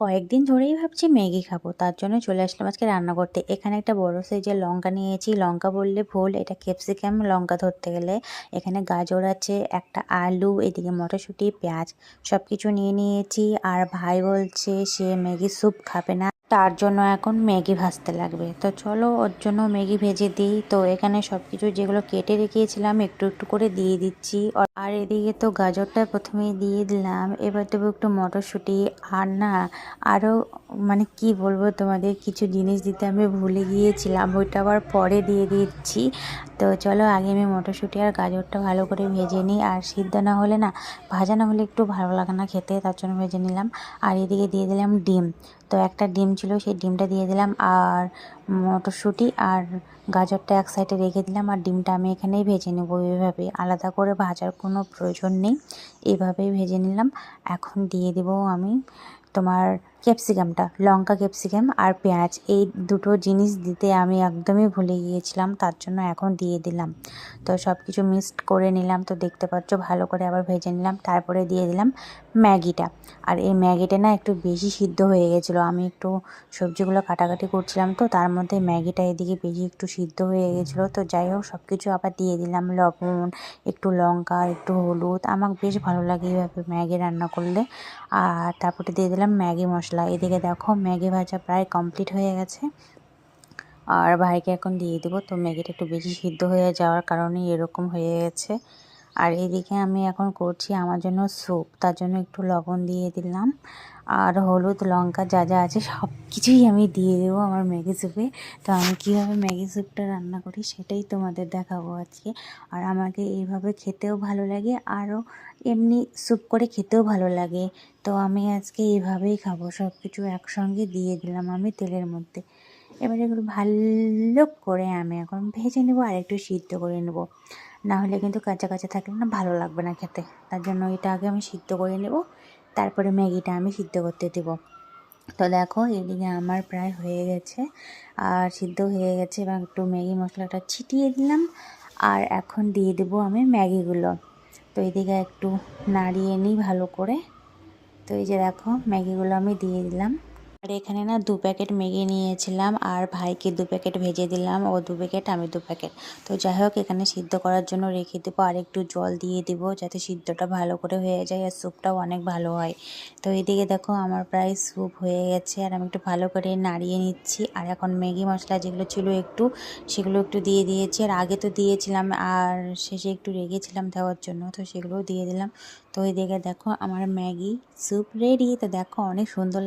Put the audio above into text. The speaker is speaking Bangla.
কয়েকদিন ধরেই ভাবছি ম্যাগি খাবো, তার জন্য চলে আসলাম আজকে রান্না করতে। এখানে একটা বড় সাইজের লঙ্কা নিয়েছি, লঙ্কা বললে ভুল, এটা ক্যাপসিকাম লঙ্কা ধরতে গেলে। এখানে গাজর আছে, একটা আলু, এদিকে মটরশুঁটি, পেঁয়াজ সব কিছু নিয়ে নিয়েছি। আর ভাই বলছে সে ম্যাগি স্যুপ খাবে না, তার জন্য এখন ম্যাগি ভাজতে লাগবে। তো চলো ওর জন্য ম্যাগি ভেজে দিই। তো এখানে সব কিছু যেগুলো কেটে রেখেছিলাম একটু একটু করে দিয়ে দিচ্ছি। আর এদিকে তো গাজরটা প্রথমেই দিয়ে দিলাম, এবার দেবো একটু মটরশুঁটি। আর না, আরও মানে কি বলবো তোমাদের, কিছু জিনিস দিতে আমি ভুলে গিয়েছিলাম, ওইটা আবার পরে দিয়ে দিচ্ছি। তো চলো আগে আমি মটরশুঁটি আর গাজরটা ভালো করে ভেজে নিই। আর সিদ্ধ না হলে না, ভাজা না হলে একটু ভালো লাগে না খেতে, তার জন্য ভেজে নিলাম। আর এদিকে দিয়ে দিলাম ডিম। তো একটা ডিম ছিল, সেই ডিমটা দিয়ে দিলাম। আর মটরশুঁটি আর গাজরটা এক সাইডে রেখে দিলাম। আর ডিমটা আমি এখানেই ভেজে নেবো, এইভাবে আলাদা করে ভাজার কোনো প্রয়োজন নেই, এইভাবেই ভেজে নিলাম। এখন দিয়ে দেবো আমি তোমার ক্যাপসিকামটা, লঙ্কা, ক্যাপসিকাম আর পেঁয়াজ, এই দুটো জিনিস দিতে আমি একদমই ভুলে গিয়েছিলাম, তার জন্য এখন দিয়ে দিলাম। তো সব কিছু মিক্সড করে নিলাম, তো দেখতে পাচ্ছ ভালো করে আবার ভেজে নিলাম। তারপরে দিয়ে দিলাম ম্যাগিটা। আর এই ম্যাগিটা না একটু বেশি সিদ্ধ হয়ে গেছিলো, আমি একটু সবজিগুলো কাটাকাটি করছিলাম, তো তার মধ্যে ম্যাগিটা এদিকে বেশি একটু সিদ্ধ হয়ে গেছিলো। তো যাই হোক সব কিছু আবার দিয়ে দিলাম, লবণ, একটু লঙ্কা, একটু হলুদ। আমার বেশ ভালো লাগে এইভাবে ম্যাগি রান্না করলে। আর তারপরে দিয়ে দিলাম ম্যাগি মশলা। এদিকে দেখো ম্যাগি ভাজা প্রায় কমপ্লিট হয়ে গেছে, আর ভাইকে এখন দিয়ে দেবো। তো ম্যাগিটা একটু বেশি সিদ্ধ হয়ে যাওয়ার কারণে এরকম হয়ে গেছে। আর এদিকে আমি এখন করছি আমার জন্য স্যুপ, তার জন্য একটু লবণ দিয়ে দিলাম, আর হলুদ, লঙ্কা যা যা আছে সব কিছুই আমি দিয়ে দেবো আমার ম্যাগি স্যুপে। তো আমি কীভাবে ম্যাগি স্যুপটা রান্না করি সেটাই তোমাদের দেখাবো আজকে। আর আমাকে এইভাবে খেতেও ভালো লাগে, আরও এমনি স্যুপ করে খেতেও ভালো লাগে। তো আমি আজকে এইভাবেই খাবো, সব কিছু একসঙ্গে দিয়ে দিলাম আমি তেলের মধ্যে। এবার এগুলো ভালো করে আমি এখন ভেজে নেবো আর একটু সিদ্ধ করে নেবো, না হলে কিন্তু কাঁচা কাঁচা থাকলে না ভালো লাগবে না খেতে। তার জন্য এটা আগে আমি সিদ্ধ করে নেব, তারপরে ম্যাগিটা আমি সিদ্ধ করতে দেবো। তো দেখো এদিকে আমার প্রায় হয়ে গেছে, আর সিদ্ধ হয়ে গেছে। এবার একটু ম্যাগি মশলাটা ছিটিয়ে দিলাম, আর এখন দিয়ে দেবো আমি ম্যাগিগুলো। তো এদিকে একটু নাড়িয়ে নিই ভালো করে। তো এই যে দেখো ম্যাগিগুলো আমি দিয়ে দিলাম। আর এখানে না 2 প্যাকেট ম্যাগি নিয়েছিলাম, আর ভাইকে 2 প্যাকেট ভেজে দিলাম, ও 2 প্যাকেট আমি 2 প্যাকেট। তো যাই হোক এখানে সিদ্ধ করার জন্য রেখে দেবো, আর একটু জল দিয়ে দেবো যাতে সিদ্ধটা ভালো করে হয়ে যায় আর স্যুপটাও অনেক ভালো হয়। তো এদিকে দেখো আমার প্রায় স্যুপ হয়ে গেছে, আর আমি একটু ভালো করে নাড়িয়ে নিচ্ছি। আর এখন ম্যাগি মশলা যেগুলো ছিল একটু, সেগুলো একটু দিয়ে দিয়েছি। আর আগে তো দিয়েছিলাম, আর শেষে একটু রেখেছিলাম দেওয়ার জন্য, তো সেগুলোও দিয়ে দিলাম। তো এদিকে দেখো আমার ম্যাগি স্যুপ রেডি। তো দেখো অনেক সুন্দর